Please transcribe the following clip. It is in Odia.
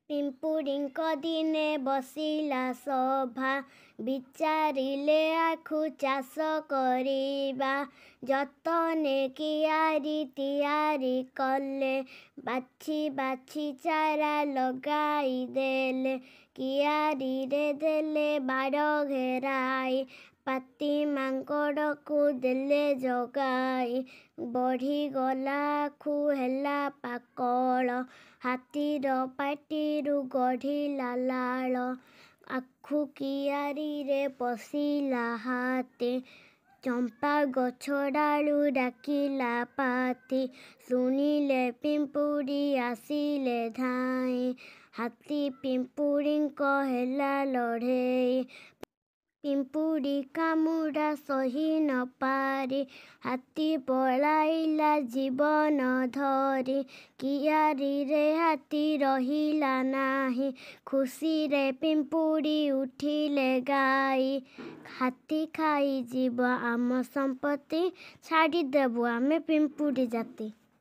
ପିମ୍ପୁଡ଼ିଙ୍କ ଦିନେ ବସିଲା ସଭା, ବିଚାରିଲେ ଆଖୁ ଚାଷ କରିବା। ଯତନେ କିଆରି ତିଆରି କଲେ, ବାଛି ବାଛି ଚାରା ଲଗାଇ ଦେଲେ। କିଆରିରେ ଦେଲେ ବାଡ଼ ଘେରାଇ, ପାତି ମାଙ୍କଡ଼କୁ ଦେଲେ ଜଗାଇ। ବଢ଼ିଗଲା ଆଖୁ ହେଲା ପାକଳ, ହାତୀର ପାଟିରୁ ଗଢ଼ିଲା ଲାଳ। ଆଖୁ କିଆରିରେ ପଶିଲା ହାତୀ, ଚମ୍ପା ଗଛ ଡାଳୁ ଡାକିଲା ପାତି। ଶୁଣିଲେ ପିମ୍ପୁଡ଼ି ଆସିଲେ ଧାଇଁ, ହାତୀ ପିମ୍ପୁଡ଼ିଙ୍କ ହେଲା ଲଢ଼େଇ। ପିମ୍ପୁଡ଼ି କାମୁଡ଼ା ସହି ନ ପାରି, ହାତୀ ପଳାଇଲା ଜୀବନ ଧରି। କିଆରିରେ ହାତୀ ରହିଲା ନାହିଁ, ଖୁସିରେ ପିମ୍ପୁଡ଼ି ଉଠିଲେ ଗାଇ। ହାତୀ ଖାଇଯିବ ଆମ ସମ୍ପତ୍ତି, ଛାଡ଼ିଦେବୁ ଆମେ ପିମ୍ପୁଡ଼ି ଜାତି।